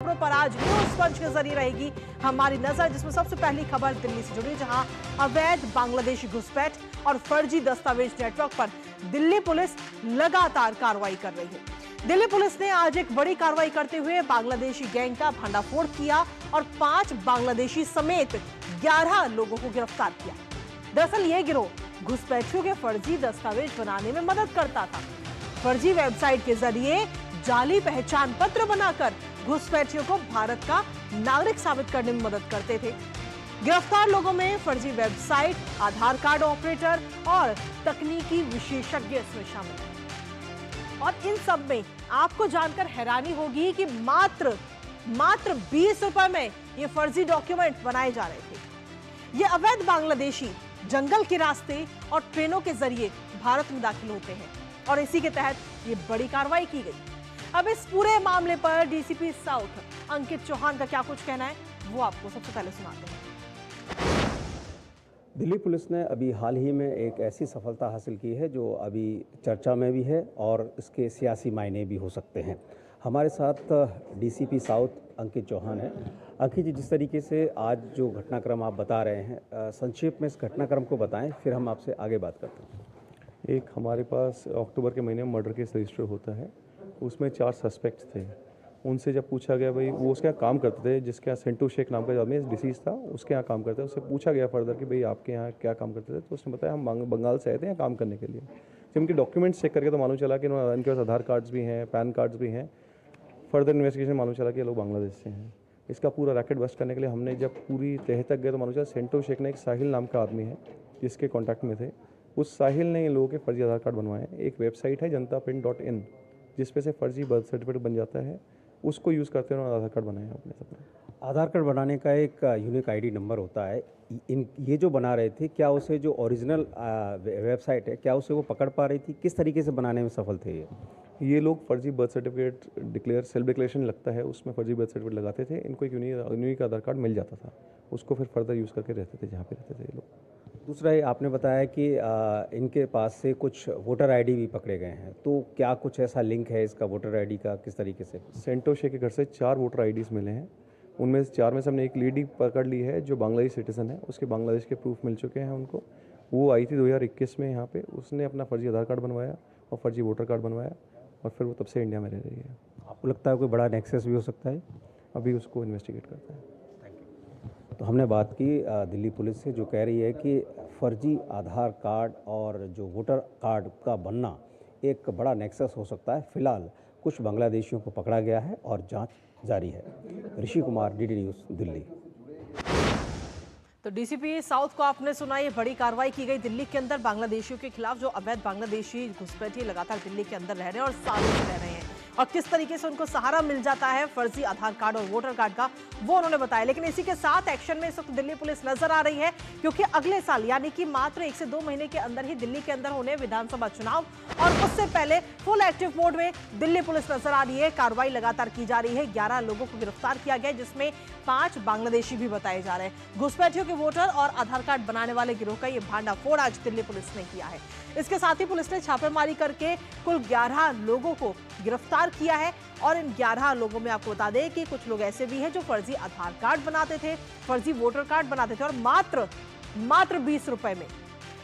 खबरों पर आज न्यूज पंच के जरिए रहेगी हमारी नजर, जिसमें सबसे पहली खबर दिल्ली से जुड़ी, जहां अवैध बांग्लादेशी घुसपैठ और फर्जी दस्तावेज नेटवर्क पर दिल्ली पुलिस लगातार कार्रवाई कर रही है। दिल्ली पुलिस ने आज एक बड़ी कार्रवाई करते हुए बांग्लादेशी गैंग का भंडाफोड़ किया और 5 बांग्लादेशी समेत 11 लोगों को गिरफ्तार किया। दरअसल ये गिरोह घुसपैठियों के फर्जी दस्तावेज बनाने में मदद करता था। फर्जी वेबसाइट के जरिए जाली पहचान पत्र बनाकर घुसपैठियों को भारत का नागरिक साबित करने में मदद करते थे। गिरफ्तार लोगों में फर्जी वेबसाइट, आधार कार्ड ऑपरेटर और तकनीकी विशेषज्ञ इसमें शामिल हैं। और इन सब में आपको जानकर हैरानी होगी कि मात्र 20 रुपए में ये फर्जी डॉक्यूमेंट बनाए जा रहे थे। ये अवैध बांग्लादेशी जंगल के रास्ते और ट्रेनों के जरिए भारत में दाखिल होते हैं और इसी के तहत ये बड़ी कार्रवाई की गई। अब इस पूरे मामले पर डीसीपी साउथ अंकित चौहान का क्या कुछ कहना है, वो आपको सबसे पहले सुनाते हैं। दिल्ली पुलिस ने अभी हाल ही में एक ऐसी सफलता हासिल की है जो अभी चर्चा में भी है और इसके सियासी मायने भी हो सकते हैं। हमारे साथ डीसीपी साउथ अंकित चौहान है। अंकित जी, जिस तरीके से आज जो घटनाक्रम आप बता रहे हैं, संक्षेप में इस घटनाक्रम को बताएं, फिर हम आपसे आगे बात करते हैं। एक हमारे पास अक्टूबर के महीने में मर्डर केस रजिस्टर होता है, उसमें 4 सस्पेक्ट्स थे। उनसे जब पूछा गया भाई वो उसके यहाँ काम करते थे, जिसके यहाँ सेंटू शेख नाम का आदमी डिसीज था, उसके यहाँ काम करते थे। उससे पूछा गया फर्दर कि भाई आपके यहाँ क्या काम करते थे, तो उसने बताया हम बंगाल से आए थे यहाँ काम करने के लिए। जब उनके डॉक्यूमेंट्स चेक करके तो मालूम चला कि इनके पास आधार कार्ड्स भी हैं, पैन कार्ड्स भी हैं। फर्दर इन्वेस्टिगेशन मालूम चला कि ये लोग बांग्लादेश से हैं। इसका पूरा रैकेट बस्ट करने के लिए हमने जब पूरी तह तक गए तो मालूम चला सेंटू शेख ने एक साहिल नाम का आदमी है जिसके कॉन्टैक्ट में थे। उस साहिल ने इन लोगों के फर्जी आधार कार्ड बनवाए हैं। एक वेबसाइट है जनताprint.in जिस पे से फर्जी बर्थ सर्टिफिकेट बन जाता है, उसको यूज़ करते हैं और आधार कार्ड बनाए हैं अपने सब। आधार कार्ड बनाने का एक यूनिक आईडी नंबर होता है। ये जो बना रहे थे, क्या उसे जो ओरिजिनल वेबसाइट है, क्या उसे वो पकड़ पा रही थी? किस तरीके से बनाने में सफल थे ये लोग फर्जी बर्थ सर्टिफिकेट सेल्फ डिक्लेरेशन लगता है, उसमें फर्जी बर्थ सर्टिफिकेट लगाते थे। इनको एक यूनिक आधार कार्ड मिल जाता था, उसको फिर फर्दर यूज़ करके रहते थे जहाँ पे रहते थे ये लोग। दूसरा ये आपने बताया कि इनके पास से कुछ वोटर आईडी भी पकड़े गए हैं, तो क्या कुछ ऐसा लिंक है इसका वोटर आईडी का, किस तरीके से? सेंटो शेख के घर से 4 वोटर आईडीज़ मिले हैं। उनमें से 4 में से हमने एक लेडी पकड़ ली है जो बांग्लादेश सिटीजन है, उसके बांग्लादेश के प्रूफ मिल चुके हैं उनको। वो आई थी 2021 में यहाँ पे, उसने अपना फर्जी आधार कार्ड बनवाया और फर्जी वोटर कार्ड बनवाया और फिर वो तब से इंडिया में रह रही है। आपको लगता है कोई बड़ा नेक्सस भी हो सकता है? अभी उसको इन्वेस्टिगेट करते हैं। तो हमने बात की दिल्ली पुलिस से, जो कह रही है कि फर्जी आधार कार्ड और जो वोटर कार्ड का बनना एक बड़ा नेक्सस हो सकता है। फिलहाल कुछ बांग्लादेशियों को पकड़ा गया है और जांच जारी है। Rishi Kumar, DD news, Delhi. तो डीसीपी साउथ को आपने सुना, ये बड़ी कार्रवाई की गई दिल्ली के अंदर बांग्लादेशियों के खिलाफ, जो अवैध बांग्लादेशी घुसपैठी लगातार दिल्ली के अंदर रह रहे हैं और सालों से रह रहे हैं, और किस तरीके से उनको सहारा मिल जाता है फर्जी आधार कार्ड और वोटर कार्ड का, वो उन्होंने बताया। लेकिन इसी के साथ एक्शन में इस वक्त दिल्ली पुलिस नजर आ रही है, क्योंकि अगले साल यानी कि मात्र 1 से 2 महीने के अंदर ही दिल्ली के अंदर होने विधानसभा चुनाव, और उससे पहले फुल एक्टिव मोड में दिल्ली पुलिस नजर आ रही है। कार्रवाई लगातार की जा रही है। 11 लोगों को गिरफ्तार किया गया, जिसमें 5 बांग्लादेशी भी बताए जा रहे हैं। घुसपैठियों के वोटर और आधार कार्ड बनाने वाले गिरोह का ये भांडाफोड़ आज दिल्ली पुलिस ने किया है। इसके साथ ही पुलिस ने छापेमारी करके कुल 11 लोगों को गिरफ्तार किया है, और इन 11 लोगों में आपको बता दें कि कुछ लोग ऐसे भी हैं जो फर्जी आधार कार्ड बनाते थे, फर्जी वोटर कार्ड बनाते थे, और मात्र 20 रुपए में।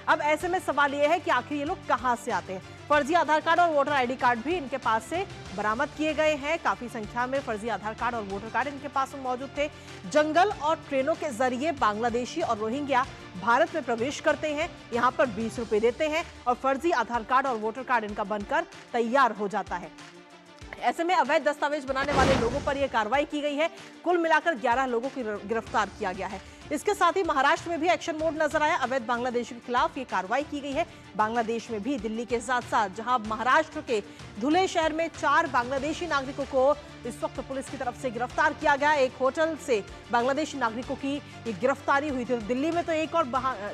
अब ऐसे में सवाल यह है कि आखिर ये लोग कहां से आते हैं? फर्जी आधार कार्ड और वोटर आईडी कार्ड भी इनके पास से बरामद किए गए हैं। काफी संख्या में फर्जी आधार कार्ड और वोटर कार्ड इनके पास में मौजूद थे। जंगल और ट्रेनों के जरिए बांग्लादेशी और रोहिंग्या भारत में प्रवेश करते हैं, यहाँ पर 20 रुपए देते हैं और फर्जी आधार कार्ड और वोटर कार्ड इनका बनकर तैयार हो जाता है। ऐसे में अवैध दस्तावेज बनाने वाले लोगों पर यह कार्रवाई की गई है। कुल मिलाकर 11 लोगों को गिरफ्तार किया गया है। इसके साथ ही महाराष्ट्र में भी एक्शन मोड नजर आया। अवैध बांग्लादेशियों के खिलाफ ये कार्रवाई की गई है। बांग्लादेश में भी दिल्ली के साथ साथ जहां महाराष्ट्र के धुले शहर में 4 बांग्लादेशी नागरिकों को इस वक्त पुलिस की तरफ से गिरफ्तार किया गया। एक होटल से बांग्लादेशी नागरिकों की ये गिरफ्तारी हुई थी। दिल्ली में तो एक और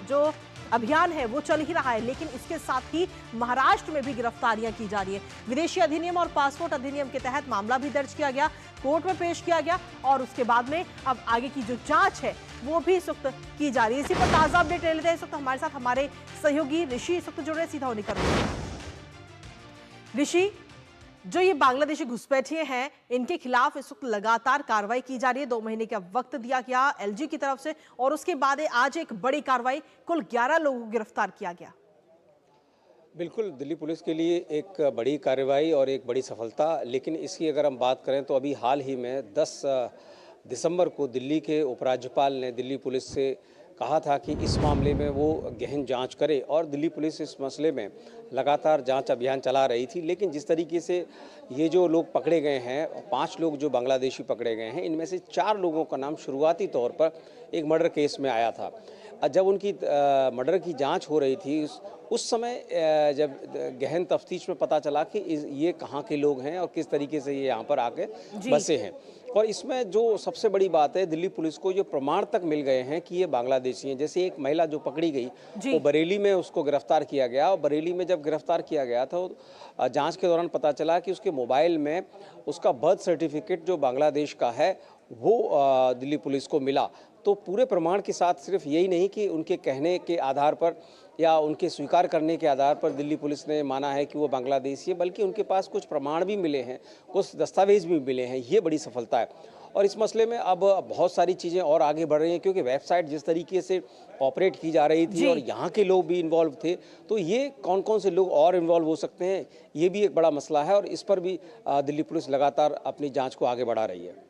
जो अभियान है वो चल ही रहा है, लेकिन इसके साथ ही महाराष्ट्र में भी गिरफ्तारियां की जा रही है। विदेशी अधिनियम और पासपोर्ट अधिनियम के तहत मामला भी दर्ज किया गया, कोर्ट में पेश किया गया, और उसके बाद में अब आगे की जो जांच है वो भी इस वक्त की जा रही है। इसी पर ताजा अपडेट ले लेते हैं। इस वक्त हमारे साथ हमारे सहयोगी ऋषि इस वक्त जुड़ रहे, सीधा उन्हीं का ऋषि, जो ये बांग्लादेशी घुसपैठिए हैं, इनके खिलाफ इस वक्त लगातार कार्रवाई की जा रही है। 2 महीने का वक्त दिया गया एलजी की तरफ से और उसके बाद आज एक बड़ी कार्रवाई, कुल 11 लोगों को गिरफ्तार किया गया। बिल्कुल, दिल्ली पुलिस के लिए एक बड़ी कार्रवाई और एक बड़ी सफलता। लेकिन इसकी अगर हम बात करें तो अभी हाल ही में 10 दिसंबर को दिल्ली के उपराज्यपाल ने दिल्ली पुलिस से कहा था कि इस मामले में वो गहन जांच करे, और दिल्ली पुलिस इस मसले में लगातार जांच अभियान चला रही थी। लेकिन जिस तरीके से ये जो लोग पकड़े गए हैं, 5 लोग जो बांग्लादेशी पकड़े गए हैं, इनमें से 4 लोगों का नाम शुरुआती तौर पर एक मर्डर केस में आया था। जब उनकी मर्डर की जांच हो रही थी, उस समय जब गहन तफ्तीश में पता चला कि ये कहाँ के लोग हैं और किस तरीके से ये यहाँ पर आके बसे हैं। और इसमें जो सबसे बड़ी बात है, दिल्ली पुलिस को जो प्रमाण तक मिल गए हैं कि ये बांग्लादेशी हैं। जैसे एक महिला जो पकड़ी गई, वो बरेली में उसको गिरफ्तार किया गया, और बरेली में जब गिरफ्तार किया गया था, जांच के दौरान पता चला कि उसके मोबाइल में उसका बर्थ सर्टिफिकेट जो बांग्लादेश का है वो दिल्ली पुलिस को मिला। तो पूरे प्रमाण के साथ सिर्फ यही नहीं कि उनके कहने के आधार पर या उनके स्वीकार करने के आधार पर दिल्ली पुलिस ने माना है कि वो बांग्लादेशी है, बल्कि उनके पास कुछ प्रमाण भी मिले हैं, कुछ दस्तावेज भी मिले हैं। ये बड़ी सफलता है। और इस मसले में अब बहुत सारी चीज़ें और आगे बढ़ रही हैं, क्योंकि वेबसाइट जिस तरीके से ऑपरेट की जा रही थी और यहाँ के लोग भी इन्वॉल्व थे, तो ये कौन कौन से लोग और इन्वॉल्व हो सकते हैं, ये भी एक बड़ा मसला है। और इस पर भी दिल्ली पुलिस लगातार अपनी जाँच को आगे बढ़ा रही है।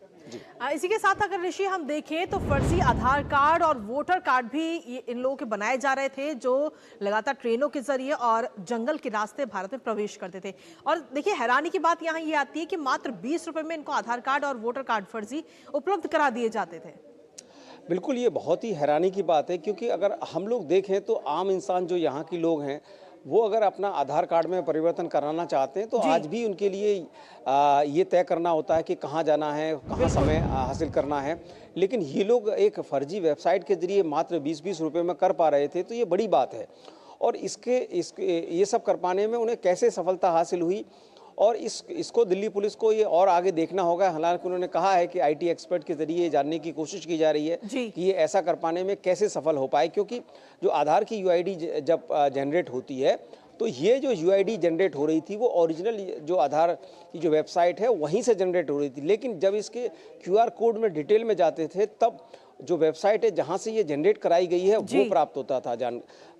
इसी के साथ अगर ऋषि हम देखें तो फर्जी आधार कार्ड और वोटर कार्ड भी इन लोगों के बनाए जा रहे थे, जो लगातार ट्रेनों के जरिए और जंगल के रास्ते भारत में प्रवेश करते थे। और देखिए, हैरानी की बात यहाँ ये आती है कि मात्र 20 रुपए में इनको आधार कार्ड और वोटर कार्ड फर्जी उपलब्ध करा दिए जाते थे। बिल्कुल, ये बहुत ही हैरानी की बात है, क्योंकि अगर हम लोग देखें तो आम इंसान जो यहाँ के लोग हैं, वो अगर अपना आधार कार्ड में परिवर्तन कराना चाहते हैं तो आज भी उनके लिए ये तय करना होता है कि कहाँ जाना है, कहाँ समय हासिल करना है। लेकिन ये लोग एक फर्जी वेबसाइट के जरिए मात्र 20-20 रुपए में कर पा रहे थे, तो ये बड़ी बात है। और ये सब कर पाने में उन्हें कैसे सफलता हासिल हुई, और इसको दिल्ली पुलिस को ये और आगे देखना होगा। हालांकि उन्होंने कहा है कि आईटी एक्सपर्ट के जरिए जानने की कोशिश की जा रही है कि ये ऐसा कर पाने में कैसे सफल हो पाए, क्योंकि जो आधार की यूआईडी जब जनरेट होती है, तो ये जो यूआईडी जनरेट हो रही थी वो ओरिजिनल जो आधार की जो वेबसाइट है वहीं से जनरेट हो रही थी। लेकिन जब इसके क्यूआर कोड में डिटेल में जाते थे, तब जो वेबसाइट है जहां से ये जनरेट कराई गई है वो प्राप्त होता था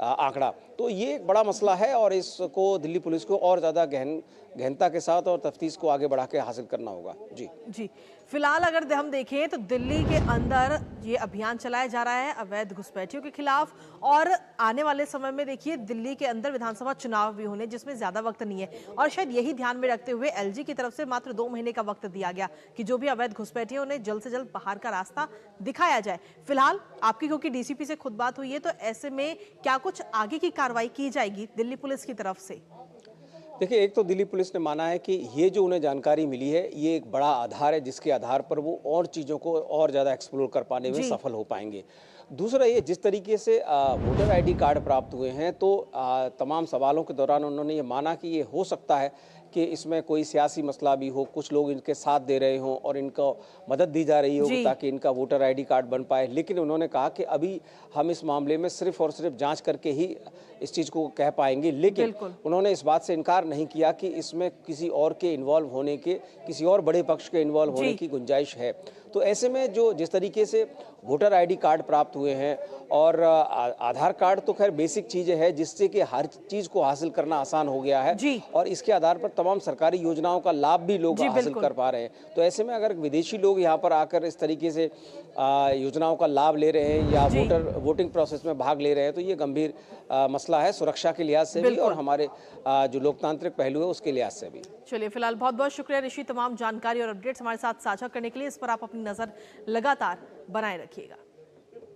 आंकड़ा। तो ये एक बड़ा मसला है, और इसको दिल्ली पुलिस को और ज़्यादा गहनता के साथ और तफ्तीश को आगे बढ़ा के हासिल करना होगा। जी। फिलहाल अगर हम देखें तो दिल्ली के अंदर ये अभियान चलाया जा रहा है अवैध घुसपैठियों के खिलाफ, और आने वाले समय में देखिए दिल्ली के अंदर विधानसभा चुनाव भी होने, जिसमें ज्यादा वक्त नहीं है, और शायद यही ध्यान में रखते हुए एलजी की तरफ से मात्र 2 महीने का वक्त दिया गया कि जो भी अवैध घुसपैठियों उन्हें जल्द से जल्द बाहर का रास्ता दिखाया जाए। फिलहाल आपकी क्योंकि डीसीपी से खुद बात हुई है, तो ऐसे में क्या कुछ आगे की कार्रवाई की जाएगी दिल्ली पुलिस की तरफ से? देखिए, एक तो दिल्ली पुलिस ने माना है कि ये जो उन्हें जानकारी मिली है, ये एक बड़ा आधार है जिसके आधार पर वो और चीज़ों को और ज़्यादा एक्सप्लोर कर पाने में सफल हो पाएंगे। दूसरा, ये जिस तरीके से वोटर आईडी कार्ड प्राप्त हुए हैं, तो तमाम सवालों के दौरान उन्होंने ये माना कि ये हो सकता है कि इसमें कोई सियासी मसला भी हो, कुछ लोग इनके साथ दे रहे हों और इनको मदद दी जा रही हो ताकि इनका वोटर आईडी कार्ड बन पाए। लेकिन उन्होंने कहा कि अभी हम इस मामले में सिर्फ और सिर्फ जांच करके ही इस चीज़ को कह पाएंगे। लेकिन उन्होंने इस बात से इनकार नहीं किया कि इसमें किसी और के इन्वॉल्व होने के, किसी और बड़े पक्ष के इन्वॉल्व होने की गुंजाइश है। तो ऐसे में जो जिस तरीके से वोटर आईडी कार्ड प्राप्त हुए हैं, और आधार कार्ड तो खैर बेसिक चीज़ है जिससे कि हर चीज़ को हासिल करना आसान हो गया है, और इसके आधार पर तमाम सरकारी योजनाओं का लाभ भी लोग हासिल कर पा रहे हैं। तो ऐसे में अगर विदेशी लोग यहाँ पर आकर इस तरीके से योजनाओं का लाभ ले रहे हैं या वोटिंग प्रोसेस में भाग ले रहे हैं, तो ये गंभीर मसला है, सुरक्षा के लिहाज से भी और हमारे जो लोकतांत्रिक पहलू है उसके लिहाज से भी। चलिए, फिलहाल बहुत बहुत शुक्रिया ऋषि, तमाम जानकारी और अपडेट्स हमारे साथ साझा करने के लिए। इस पर आप अपनी नजर लगातार बनाए रखिएगा।